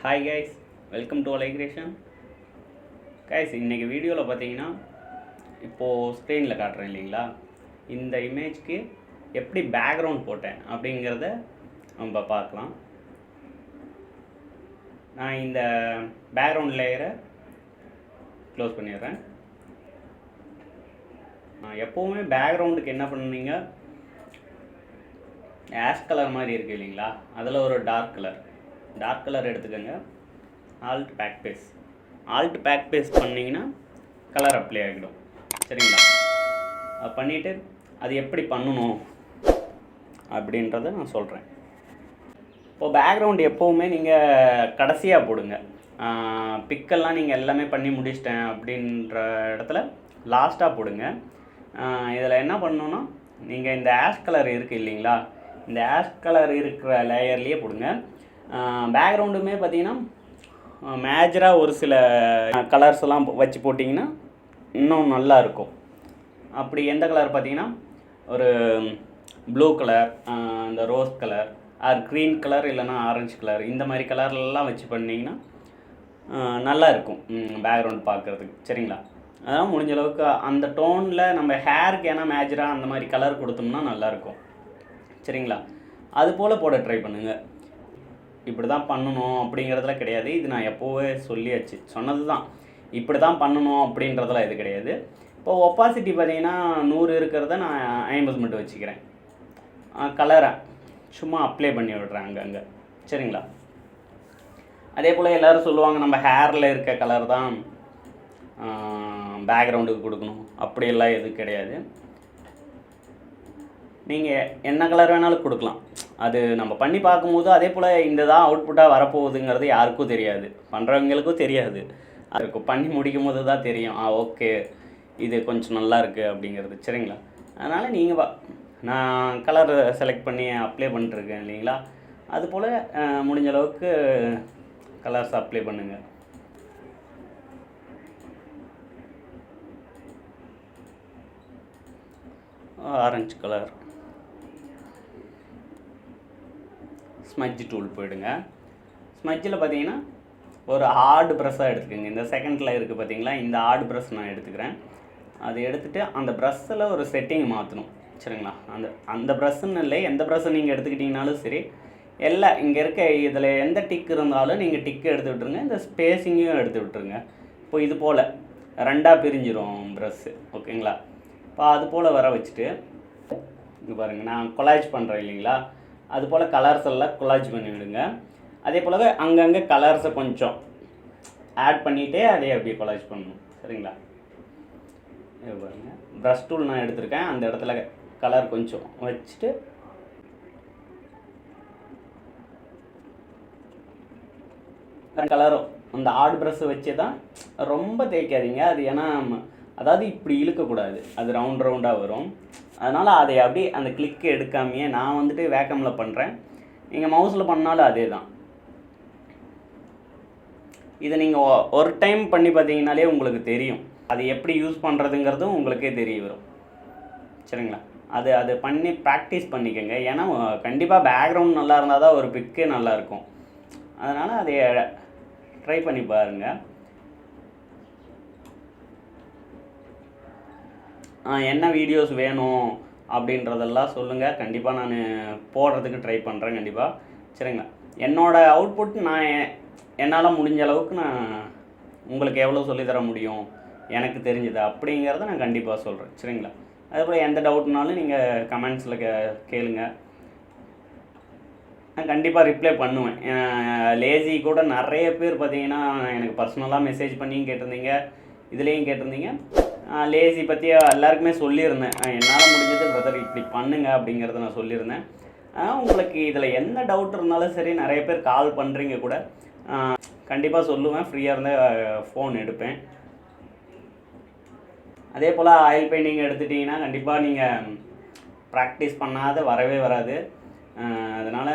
Hi guys, welcome to அலைக்ரேஷன். Guys, இன்றைக்கி வீடியோவில் பார்த்தீங்கன்னா இப்போது ஸ்க்ரீனில் காட்டுறேன் இல்லைங்களா, இந்த இமேஜ்க்கு எப்படி பேக்ரவுண்ட் போட்டேன் அப்படிங்கிறத நம்ம பார்க்கலாம். நான் இந்த பேக்ரவுண்ட் லேயரை க்ளோஸ் பண்ணிடுறேன். எப்போவுமே பேக்ரவுண்டுக்கு என்ன பண்ணுவீங்க, ஆஷ் கலர் மாதிரி இருக்குது இல்லைங்களா, அதில் ஒரு டார்க் கலர் எடுத்துக்கோங்க. ஆல்ட் பேக் பேஸ்ட் பண்ணிங்கன்னா கலர் அப்ளை ஆகிடும். சரிங்களா, அது பண்ணிவிட்டு அது எப்படி பண்ணணும் அப்படின்றத நான் சொல்கிறேன். இப்போது பேக்ரவுண்ட் எப்போவுமே நீங்கள் கடைசியாக போடுங்க. பிக்கெல்லாம் நீங்கள் எல்லாமே பண்ணி முடிச்சிட்டேன் அப்படின்ற இடத்துல லாஸ்ட்டாக போடுங்க. இதில் என்ன பண்ணணுன்னா, நீங்கள் இந்த ஆஷ் கலர் இருக்குது இல்லைங்களா, இந்த ஆஷ் கலர் இருக்கிற லேயர்லேயே போடுங்க. பேக்ரவுண்டுமே பார்த்தீங்கன்னா மேஜராக ஒரு சில கலர்ஸ் எல்லாம் வச்சு போட்டிங்கன்னா இன்னும் நல்லா இருக்கும். அப்படி எந்த கலர் பார்த்தீங்கன்னா, ஒரு ப்ளூ கலர், இந்த rose colour, or green colour, இல்லைனா ஆரஞ்சு கலர், இந்த மாதிரி கலர்லாம் வச்சு பண்ணிங்கன்னா நல்லா இருக்கும் பேக்ரவுண்ட் பார்க்குறதுக்கு. சரிங்களா, அதனால் முடிஞ்ச அளவுக்கு அந்த டோனில் நம்ம ஹேருக்கு ஏன்னா மேஜராக அந்த மாதிரி கலர் கொடுத்தோம்னா நல்லாயிருக்கும். சரிங்களா, அது போல் போட ட்ரை பண்ணுங்கள். இப்படி தான் பண்ணணும் அப்படிங்கிறதுல கிடையாது. இது நான் எப்போவே சொன்னது தான். இப்படி தான் பண்ணணும் அப்படின்றதுலாம் இது கிடையாது. இப்போது ஒப்பாசிட்டி பார்த்தீங்கன்னா 100 இருக்கிறத நான் 50 மட்டும் வச்சுக்கிறேன். கலரை சும்மா அப்ளை பண்ணி விடுறேன் அங்கங்கே. சரிங்களா, அதே போல் எல்லோரும் சொல்லுவாங்க நம்ம ஹேரில் இருக்க கலர் தான் பேக்ரவுண்டுக்கு கொடுக்கணும். அப்படியெல்லாம் எதுவும் கிடையாது. நீங்கள் என்ன கலர் வேணாலும் கொடுக்கலாம். அது நம்ம பண்ணி பார்க்கும்போது அதே போல் இந்த தான் அவுட்புட்டாக வரப்போகுதுங்கிறது யாருக்கும் தெரியாது, பண்ணுறவங்களுக்கும் தெரியாது. அதுக்கு பண்ணி முடிக்கும் போது தான் தெரியும், ஓகே இது கொஞ்சம் நல்லா இருக்குது அப்படிங்கிறது. சரிங்களா, அதனால் நீங்கள் நான் கலர் செலக்ட் பண்ணி அப்ளை பண்ணிட்டுருக்கேன் இல்லைங்களா, அதுபோல் முடிஞ்ச அளவுக்கு கலர்ஸ் அப்ளை பண்ணுங்கள். ஆரஞ்சு கலர், ஸ்மட்ஜ் டூல் போயிடுங்க. ஸ்மட்ஜில் பார்த்தீங்கன்னா ஒரு ஹார்டு ப்ரஷ்ஷாக எடுத்துக்கோங்க. இந்த செகண்டில் இருக்குது பார்த்தீங்களா, இந்த ஹார்டு ப்ரஷ் நான் எடுத்துக்கிறேன். அது எடுத்துகிட்டு அந்த ப்ரஷ்ஷில் ஒரு செட்டிங் மாற்றணும். சரிங்களா, அந்த ப்ரஷ்ஷுன்னு இல்லை, எந்த ப்ரஷ்ஷை நீங்கள் எடுத்துக்கிட்டிங்கனாலும் சரி, எல்லாம் இங்கே இருக்க இதில் எந்த டிக் இருந்தாலும் நீங்கள் டிக்கு எடுத்து விட்டுருங்க. இந்த ஸ்பேஸிங்கையும் எடுத்து விட்டுருங்க. இப்போ இது போல் ரெண்டாக பிரிஞ்சிடும் ப்ரஷ்ஷு. ஓகேங்களா, இப்போ அது போல் வர வச்சுட்டு இங்கே பாருங்கள், நான் கொலாஜ் பண்ணுறேன் இல்லைங்களா, அதுபோல் கலர்ஸ் எல்லாம் கொலாஜ் பண்ணி விடுங்க. அதே போல் அங்கங்கே கலர்ஸை கொஞ்சம் ஆட் பண்ணிகிட்டே அதே அப்படியே கொலாஜ் பண்ணணும். சரிங்களா, இது பாருங்கள், ப்ரஷ் டூல் நான் எடுத்திருக்கேன். அந்த இடத்துல கலர் கொஞ்சம் வச்சுட்டு கலரும் அந்த ஆட் ப்ரஷ்ஷை வச்சு தான், ரொம்ப தேய்க்காதீங்க. அது ஏன்னா அதாவது இப்படி இழுக்கக்கூடாது, அது ரவுண்டாக வரும். அதனால் அதை அப்படியே அந்த கிளிக்கு எடுக்காமையே நான் வந்துட்டு வேக்கமில் பண்ணுறேன். நீங்கள் மவுஸில் பண்ணாலும் அதே தான். இதை நீங்கள் ஒரு டைம் பண்ணி பார்த்தீங்கனாலே உங்களுக்கு தெரியும், அது எப்படி யூஸ் பண்ணுறதுங்கிறதும் உங்களுக்கே தெரிய வரும். சரிங்களா, அது பண்ணி ப்ராக்டிஸ் பண்ணிக்கோங்க. ஏன்னா கண்டிப்பாக பேக்ரவுண்ட் நல்லா இருந்தால் தான் ஒரு பிக்கே நல்லாயிருக்கும். அதனால் அதை ட்ரை பண்ணி பாருங்கள். என்ன வீடியோஸ் வேணும் அப்படின்றதெல்லாம் சொல்லுங்கள், கண்டிப்பாக நான் போடுறதுக்கு ட்ரை பண்ணுறேன் கண்டிப்பாக. சரிங்களா, என்னோடய அவுட்புட் நான் என்னால் முடிஞ்ச அளவுக்கு நான் உங்களுக்கு எவ்வளோ சொல்லித்தர முடியும், எனக்கு தெரிஞ்சது அப்படிங்கிறத நான் கண்டிப்பாக சொல்கிறேன். சரிங்களா, அதேபோல் எந்த டவுட்னாலும் நீங்கள் கமெண்ட்ஸில் கேளுங்க, நான் கண்டிப்பாக ரிப்ளை பண்ணுவேன். லேசி கூட நிறைய பேர் பார்த்தீங்கன்னா எனக்கு பர்சனலாக மெசேஜ் பண்ணியும் கேட்டிருந்தீங்க, இதுலேயும் கேட்டிருந்தீங்க. லேசி பற்றி எல்லாருக்குமே சொல்லியிருந்தேன், என்னால் முடிஞ்சது பிரதர் இப்படி பண்ணுங்க அப்படிங்கிறத நான் சொல்லியிருந்தேன். உங்களுக்கு இதில் என்ன டவுட் இருந்தாலும் சரி, நிறைய பேர் கால் பண்ணுறீங்க கூட, கண்டிப்பாக சொல்லுவேன். ஃப்ரீயாக இருந்தால் ஃபோன் எடுப்பேன். அதே போல் ஆயில் பெயிண்டிங் எடுத்துட்டிங்கன்னா கண்டிப்பாக நீங்கள் ப்ராக்டிஸ் பண்ணாத வரவே வராது. அதனால்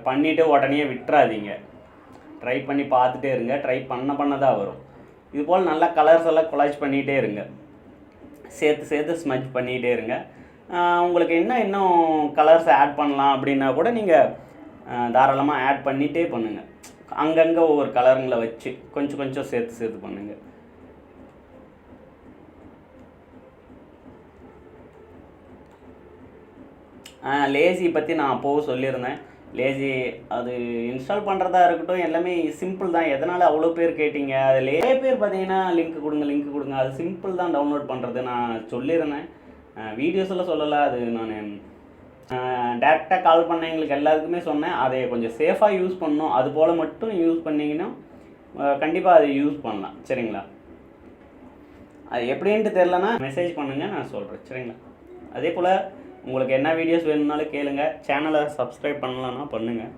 பண்ணிவிட்டு உடனே விட்டுறாதீங்க, ட்ரை பண்ணி பார்த்துட்டே இருங்க. ட்ரை பண்ண தான் வரும். இதுபோல் நல்லா கலர்ஸ் எல்லாம் கொலாஜ் பண்ணிகிட்டே இருங்க, சேர்த்து ஸ்மட்ச் பண்ணிகிட்டே இருங்க. உங்களுக்கு இன்னும் கலர்ஸ் ஆட் பண்ணலாம் அப்படின்னா கூட நீங்கள் தாராளமாக ஆட் பண்ணிகிட்டே பண்ணுங்கள். அங்கங்கே ஒவ்வொரு கலருங்களை வச்சு கொஞ்சம் கொஞ்சம் சேர்த்து சேர்த்து பண்ணுங்கள். லேசி பற்றி நான் அப்போது சொல்லியிருந்தேன். லேசி அது இன்ஸ்டால் பண்ணுறதா இருக்கட்டும், எல்லாமே சிம்பிள் தான். எதனால் அவ்வளோ பேர் கேட்டிங்க? அது நிறைய பேர் பார்த்தீங்கன்னா லிங்க் கொடுங்க, அது சிம்பிள் தான் டவுன்லோட் பண்ணுறது. நான் சொல்லியிருந்தேன், வீடியோஸில் சொல்லலை. அது நான் டேரெக்டாக கால் பண்ண எங்களுக்கு எல்லாத்துக்குமே சொன்னேன், அதை கொஞ்சம் சேஃபாக யூஸ் பண்ணணும். அது போல் மட்டும் யூஸ் பண்ணிங்கன்னா கண்டிப்பாக அதை யூஸ் பண்ணலாம். சரிங்களா? அது எப்படின்ட்டு தெரிலனா மெசேஜ் பண்ணுங்கள், நான் சொல்கிறேன். சரிங்களா? அதே போல் உங்களுக்கு என்ன வீடியோஸ் வேணும்னாலும் கேளுங்க. சேனலை சப்ஸ்கிரைப் பண்ணலான்னா பண்ணுங்கள்.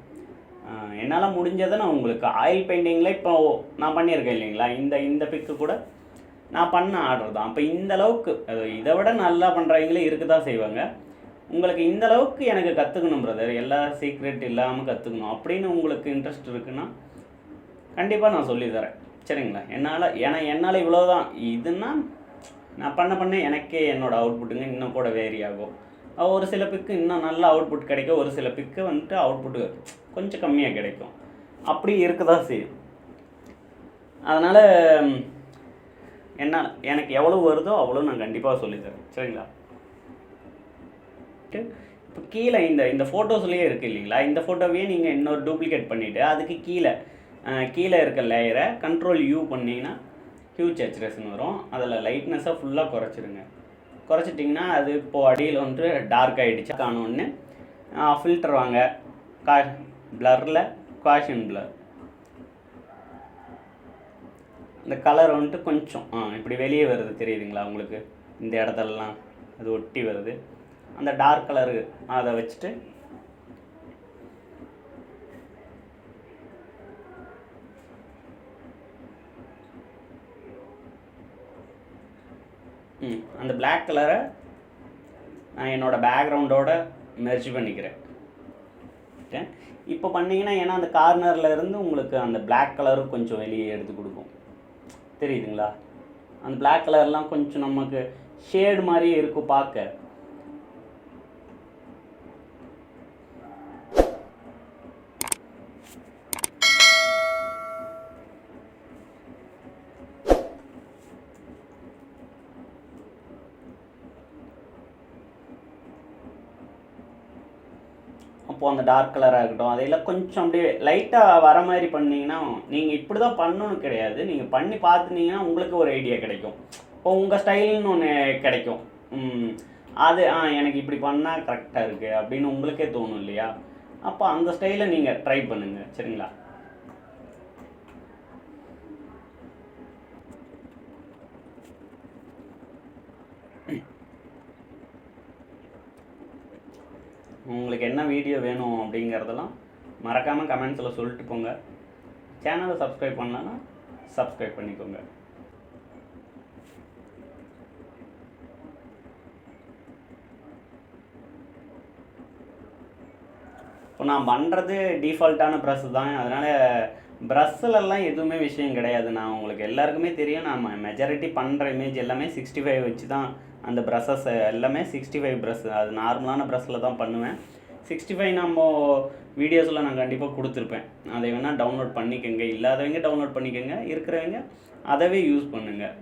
என்னால் முடிஞ்சதை நான் உங்களுக்கு ஆயில் பெயிண்டிங்கில் இப்போ நான் பண்ணியிருக்கேன் இல்லைங்களா, இந்த பிக்கு கூட நான் பண்ண ஆர்டர் தான். அப்போ இந்தளவுக்கு இதை விட நல்லா பண்ணுறவங்களே இருக்க தான் செய்வாங்க. உங்களுக்கு இந்தளவுக்கு எனக்கு கற்றுக்கணும் பிரதர், எல்லா சீக்ரெட் இல்லாமல் கற்றுக்கணும் அப்படின்னு உங்களுக்கு இன்ட்ரெஸ்ட் இருக்குன்னா கண்டிப்பாக நான் சொல்லித்தரேன். சரிங்களா? என்னால் இவ்வளோ தான். இதுன்னா நான் பண்ண எனக்கே என்னோடய அவுட்புட்டுங்க இன்னும் கூட வேரி ஆகும். ஒரு சில பிக்கு இன்னும் நல்ல அவுட்புட் கிடைக்கும், ஒரு சில பிக்கு வந்துட்டு அவுட்புட்டு கொஞ்சம் கம்மியாக கிடைக்கும். அப்படி இருக்க தான் செய்யும். அதனால் எனக்கு எவ்வளோ வருதோ அவ்வளோ நான் கண்டிப்பாக சொல்லித்தரேன். சரிங்களா? இப்போ கீழே இந்த ஃபோட்டோஸ்லேயே இருக்குது இல்லைங்களா, இந்த ஃபோட்டோவையே நீங்கள் இன்னொரு டூப்ளிகேட் பண்ணிவிட்டு அதுக்கு கீழே இருக்க லேயரை கண்ட்ரோல் யூ பண்ணிங்கன்னா ஹியூஜ் சேச்சுரேஷன் வரும். அதில் லைட்னஸை ஃபுல்லாக குறைச்சிட்டிங்கன்னா அது இப்போது அடியில் வந்துட்டு டார்க் ஆகிடுச்சு காணோன்னு ஃபில்டர் வாங்க. ப்ளரில் காஷன் ப்ளர், இந்த கலர் வந்துட்டு கொஞ்சம் இப்படி வெளியே வருது தெரியுதுங்களா உங்களுக்கு? இந்த இடத்துலலாம் அது ஒட்டி வருது. அந்த டார்க் கலரு அதை வச்சுட்டு அந்த பிளாக் கலரை நான் என்னோடய பேக்ரவுண்டோட மெர்ஜ் பண்ணிக்கிறேன். ஓகே, இப்போ பண்ணிங்கன்னா ஏன்னா அந்த கார்னரில் இருந்து உங்களுக்கு அந்த பிளாக் கலரும் கொஞ்சம் வெளியே எடுத்து கொடுக்கும். தெரியுதுங்களா? அந்த பிளாக் கலர்லாம் கொஞ்சம் நமக்கு ஷேடு மாதிரியே இருக்கும் பார்க்க. அப்போது அந்த டார்க் கலராக இருக்கட்டும், அதையெல்லாம் கொஞ்சம் அப்படியே லைட்டாக வர மாதிரி பண்ணிங்கன்னா, நீங்கள் இப்படி தான் பண்ணணும்னு கிடையாது. நீங்கள் பண்ணி பார்த்துனீங்கன்னா உங்களுக்கு ஒரு ஐடியா கிடைக்கும். இப்போ உங்கள் ஸ்டைல்னு ஒன்று கிடைக்கும். அது எனக்கு இப்படி பண்ணால் கரெக்டாக இருக்குது அப்படின்னு உங்களுக்கே தோணும் இல்லையா? அப்போ அந்த ஸ்டைலை நீங்கள் ட்ரை பண்ணுங்கள். சரிங்களா? உங்களுக்கு என்ன வீடியோ வேணும் அப்படிங்கிறதெல்லாம் மறக்காமல் கமெண்ட்ஸில் சொல்லிட்டு போங்க. சேனலை சப்ஸ்கிரைப் பண்ணலன்னா சப்ஸ்கிரைப் பண்ணிக்கோங்க. இப்போ நான் பண்ணுறது டிஃபால்ட்டான ப்ரஷ் தான். அதனால் ப்ரஷ்ஷிலலாம் எதுவுமே விஷயம் கிடையாது. நான் உங்களுக்கு எல்லாருக்குமே தெரியும், நான் மெஜாரிட்டி பண்ணுற இமேஜ் எல்லாமே 65 வச்சு தான். அந்த ப்ரஷஸ் எல்லாமே 65 ப்ரஷ், அது நார்மலான ப்ரஷ்ஷில் தான் பண்ணுவேன். 65 நம்ம வீடியோஸில் நான் கண்டிப்பாக கொடுத்துருப்பேன். அதை வேணால் டவுன்லோட் பண்ணிக்கோங்க. இல்லாதவங்க டவுன்லோட் பண்ணிக்கோங்க, இருக்கிறவங்க அதவே யூஸ் பண்ணுங்கள்.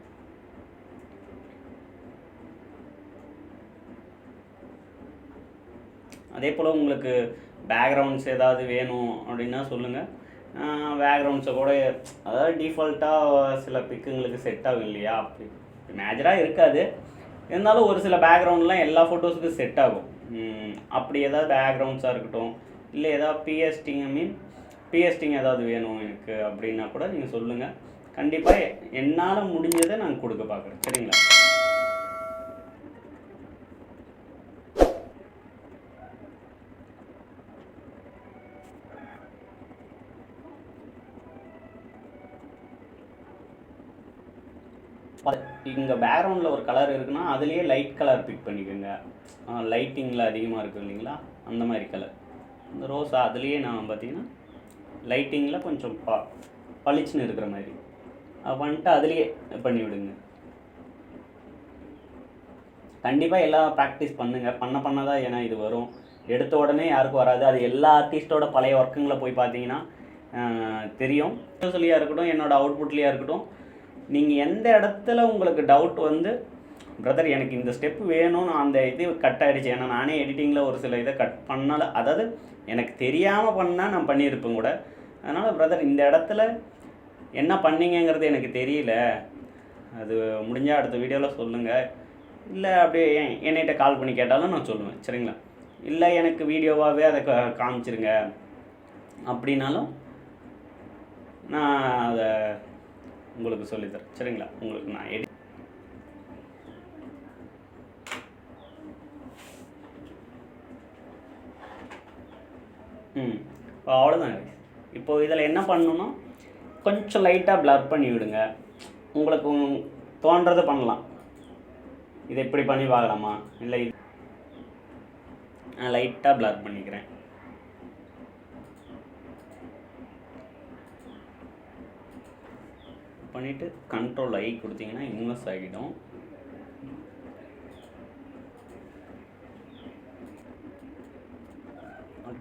அதே போல் உங்களுக்கு பேக்ரவுண்ட்ஸ் ஏதாவது வேணும் அப்படின்னா சொல்லுங்கள். பேக்ரவுண்ட்ஸை கூட அதாவது டிஃபால்ட்டாக சில பிக்குங்களுக்கு செட் ஆகும் இல்லையா, அப்படி மேஜராக இருக்காது. இருந்தாலும் ஒரு சில பேக்ரவுண்ட்லாம் எல்லா ஃபோட்டோஸுக்கும் செட் ஆகும். அப்படி ஏதாவது பேக்ரவுண்ட்ஸாக இருக்கட்டும், இல்லை ஏதாவது பிஎஸ்டிங் ஏதாவது வேணும் எனக்கு அப்படின்னா கூட நீங்கள் சொல்லுங்கள். கண்டிப்பாக என்னால் முடிஞ்சதை நான் கொடுக்க பார்க்குறேன். சரிங்களா? இங்கே பேக்ரவுண்டில் ஒரு கலர் இருக்குன்னா அதுலேயே லைட் கலர் பிக் பண்ணிக்கோங்க. லைட்டிங்கில் அதிகமாக இருக்கும் இல்லைங்களா, அந்த மாதிரி கலர். இந்த ரோஸா அதுலேயே நான் பார்த்தீங்கன்னா லைட்டிங்கில் கொஞ்சம் பளிச்சுன்னு இருக்கிற மாதிரி வந்துட்டு அதுலேயே பண்ணிவிடுங்க. கண்டிப்பாக எல்லாம் ப்ராக்டிஸ் பண்ணுங்கள். பண்ண தான் ஏன்னா இது வரும். எடுத்த உடனே யாருக்கும் வராது. அது எல்லா ஆர்டிஸ்ட்டோட பழைய ஒர்க்குங்களை போய் பார்த்தீங்கன்னா தெரியும். சொல்லியாக இருக்கட்டும், என்னோடய அவுட்புட்லேயாக இருக்கட்டும், நீங்கள் எந்த இடத்துல உங்களுக்கு டவுட் வந்து பிரதர் எனக்கு இந்த ஸ்டெப் வேணும்னு அந்த இது கட் ஆகிடுச்சு, ஏன்னா நானே எடிட்டிங்கில் ஒரு சில இதை கட் பண்ணலை, அதாவது எனக்கு தெரியாமல் பண்ணால் நான் பண்ணியிருப்பேன் கூட. அதனால் பிரதர் இந்த இடத்துல என்ன பண்ணீங்கிறது எனக்கு தெரியல, அது முடிஞ்சால் அடுத்த வீடியோவில் சொல்லுங்கள், இல்லை அப்படியே என்கிட்ட கால் பண்ணி கேட்டாலும் நான் சொல்லுவேன், சரிங்களா? இல்லை எனக்கு வீடியோவாகவே அதை காமிச்சிருங்க அப்படின்னாலும் நான் அதை உங்களுக்கு சொல்லித்தரேன், சரிங்களா? உங்களுக்கு நான் இப்போ அவ்வளோதாங்க. இப்போது இதில் என்ன பண்ணணும்னா கொஞ்சம் லைட்டாக ப்ளர் பண்ணி விடுங்க, உங்களுக்கு தோன்றதை பண்ணலாம். இதை எப்படி பண்ணி பார்க்கலாமா, இல்லை இது லைட்டாக ப்ளர் பண்ணிக்கிறேன். பண்ணிவிட்டு கண்ட்ரோல் ஐ கொடுத்தீங்கன்னா இன்வெஸ்ட் ஆகிடும்.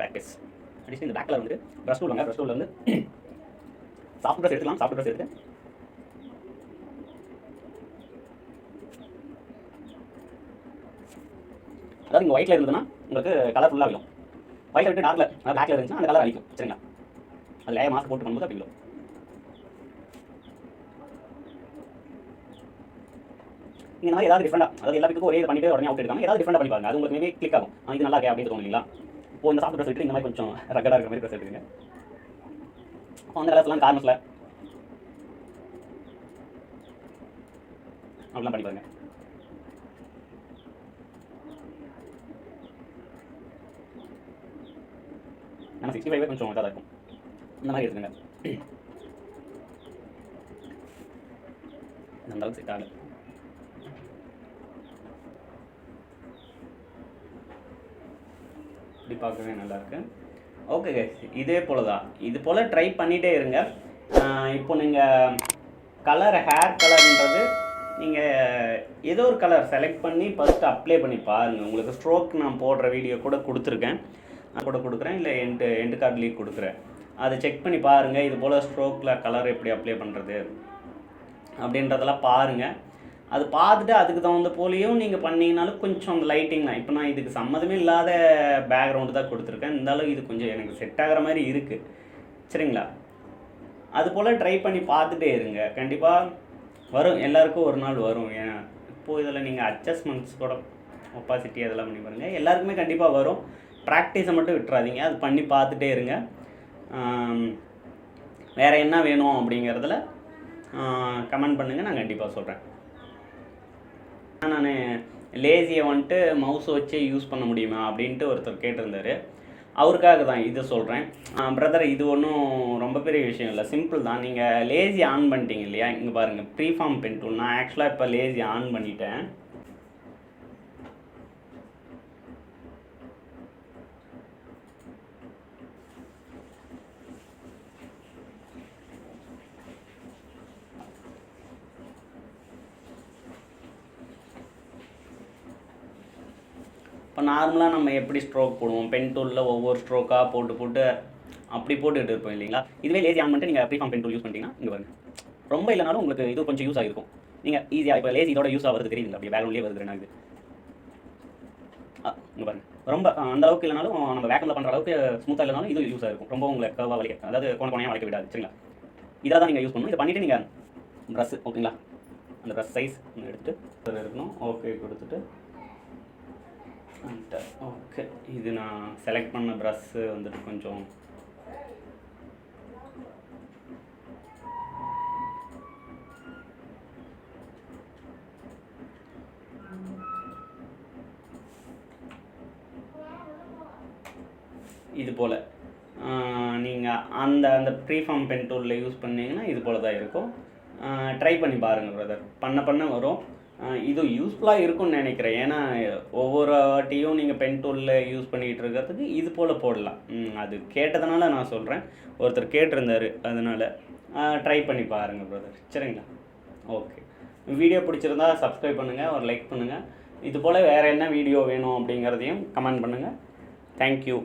பேக்கேஜ் அடிச்சு இந்த பேக்கில் வந்து ப்ரஷ் டூல் வாங்க, ப்ரஷ் டூலில் வந்து சாஃப்ட் ப்ரஷ் எடுத்துக்கலாம், சாஃப்ட் ப்ரஷ் எடுத்து அதாவது இங்கே ஒயிட்டில் இருந்ததுன்னா உங்களுக்கு கலர் ஃபுல்லாக ஆகும், ஒயிட்டில் விட்டு டார்க்கில் அதாவது பிளாக்ல இருந்துச்சுன்னா அந்த கலர் அழிக்கும், சரிங்களா? அது லேயர் மாஸ்க் போட்டு பண்ணும்போது அப்படி இருக்கும். நீங்கள் இந்த மாதிரி ஏதாவது டிஃப்ரெண்டாக, அதாவது எல்லா வீட்டுக்கும் ஒரே இது பண்ணிட்டு உடனே அவுட் எடுக்காமல் ஏதாவது டிஃப்ரெண்டாக பண்ணி பாருங்க, அது உங்களுக்கு மேபி கிளிக் ஆகும், இது நல்லா இருக்கே அப்படின்னு தோணும் இல்லைங்களா? இப்போ இந்த சாஃப்ட் ப்ரஷ் எடுத்து இந்த மாதிரி கொஞ்சம் ரகடாக இருக்கிற மாதிரி ப்ரஷ் எடுத்துங்க. அப்போ அந்த கலர்ஸ்லாம் கார்னர்ஸில் அப்படிலாம் பண்ணி பாருங்க. நம்ம 65 கொஞ்சம் இதாக இருக்கும், இந்த மாதிரி எடுத்துங்க. அந்த அளவுக்கு செட் ஆகலை. இப்படி பார்க்கவே நல்லாயிருக்கு. ஓகே கைஸ், இதே போல் தான், இது போல் ட்ரை பண்ணிகிட்டே இருங்க. இப்போ நீங்கள் கலர், ஹேர் கலர்ன்றது நீங்கள் ஏதோ ஒரு கலர் செலக்ட் பண்ணி ஃபஸ்ட்டு அப்ளை பண்ணி பாருங்கள். உங்களுக்கு ஸ்ட்ரோக் நான் போடுற வீடியோ கூட கொடுத்துருக்கேன், கூட கொடுக்குறேன், இல்லை எண்டு கார்ட்லேயும் கொடுக்குறேன், அதை செக் பண்ணி பாருங்கள். இது போல் ஸ்ட்ரோக்கில் கலர் எப்படி அப்ளை பண்ணுறது அப்படின்றதெல்லாம் பாருங்கள். அது பார்த்துட்டு அதுக்கு தகுந்த போலையும் நீங்கள் பண்ணிங்கனாலும் கொஞ்சம் அந்த லைட்டிங் தான், இப்போ நான் இதுக்கு சம்மந்தமே இல்லாத பேக்ரவுண்டு தான் கொடுத்துருக்கேன், இருந்தாலும் இது கொஞ்சம் எனக்கு செட் ஆகிற மாதிரி இருக்குது, சரிங்களா? அது போல் ட்ரை பண்ணி பார்த்துட்டே இருங்க, கண்டிப்பாக வரும், எல்லாருக்கும் ஒரு நாள் வரும். ஏன்னா இப்போது இதில் நீங்கள் அட்ஜஸ்ட்மெண்ட்ஸ் கூட ஒப்பாசிட்டி அதெல்லாம் பண்ணி பாருங்கள், எல்லாருக்குமே கண்டிப்பாக வரும். ப்ராக்டிஸை மட்டும் விட்டுறாதீங்க, அது பண்ணி பார்த்துட்டே இருங்க. வேறு என்ன வேணும் அப்படிங்கிறதுல கமெண்ட் பண்ணுங்கள், நான் கண்டிப்பாக சொல்கிறேன். நான் லேசியை வந்துட்டு மவுஸை வச்சே யூஸ் பண்ண முடியுமா அப்படின்ட்டு ஒருத்தர் கேட்டிருந்தார், அவருக்காக தான் இதை சொல்கிறேன். பிரதர் இது ஒன்றும் ரொம்ப பெரிய விஷயம் இல்லை, சிம்பிள் தான். நீங்கள் லேசி ஆன் பண்ணிட்டீங்க இல்லையா, இங்கே பாருங்கள் ப்ரீஃபார்ம் பென் டூல். நான் ஆக்சுவலாக இப்போ லேசி ஆன் பண்ணிட்டேன். இப்போ நார்மலாக நம்ம எப்படி ஸ்ட்ரோக் போடுவோம், பென் டூலில் ஒவ்வொரு ஸ்ட்ரோக்காக போட்டு அப்படி போட்டுக்கிட்டு இருப்போம் இல்லைங்களா? இதுவே லேசி ஆன் பண்ணிட்டு நீங்கள் ப்ரீஃபார்ம் பென் டூல் யூஸ் பண்ணிட்டீங்கன்னா இங்கே பாருங்க, ரொம்ப இல்லைனாலும் உங்களுக்கு இது கொஞ்சம் யூஸ் ஆகிருக்கும். நீங்கள் ஈஸியாக இப்போ லேசி இதோட யூஸ் ஆகிறது தெரியுதுங்களா, அப்படி பேக்ரவுண்ட்லேயே வருது எனக்கு. இங்கே பாருங்கள், ரொம்ப அந்த அளவுக்கு இல்லைனாலும் நம்ம வேக்கமில் பண்ணுற அளவுக்கு ஸ்மூத்தாக இல்லைனாலும் இது யூஸ் ஆகிருக்கும். ரொம்ப உங்களுக்கு கர்வாக வலிக்க, அதாவது கோணையாக வளைக்க விடாது, சரிங்களா? இதாக தான் நீங்கள் யூஸ் பண்ணணும். இதை பண்ணிவிட்டு நீங்கள் ப்ரஷ், ஓகேங்களா, அந்த ப்ரஷ் சைஸ் எடுத்துகிட்டு இருக்கணும், ஓகே கொடுத்துட்டு ஓகே. இது நான் செலக்ட் பண்ண ப்ரஷ்ஷு வந்துட்டு கொஞ்சம் இது போல் நீங்கள் அந்த ப்ரீஃபார்ம் பென் டூலில் யூஸ் பண்ணிங்கன்னா இது போல் தான் இருக்கும். ட்ரை பண்ணி பாருங்கள் பிரதர், பண்ண வரும். இது யூஸ்ஃபுல்லாக இருக்கும்னு நினைக்கிறேன். ஏன்னா ஒவ்வொரு வாட்டியும் நீங்கள் பென் டூலில் யூஸ் பண்ணிகிட்டு இருக்கிறதுக்கு இது போல் போடலாம். அது கேட்டதுனால நான் சொல்கிறேன், ஒருத்தர் கேட்டிருந்தார், அதனால் ட்ரை பண்ணி பாருங்கள் பிரதர், சரிங்களா? ஓகே, வீடியோ பிடிச்சிருந்தா சப்ஸ்கிரைப் பண்ணுங்கள், ஒரு லைக் பண்ணுங்கள். இது போல் வேறு என்ன வீடியோ வேணும் அப்படிங்கிறதையும் கமெண்ட் பண்ணுங்கள். தேங்க்யூ.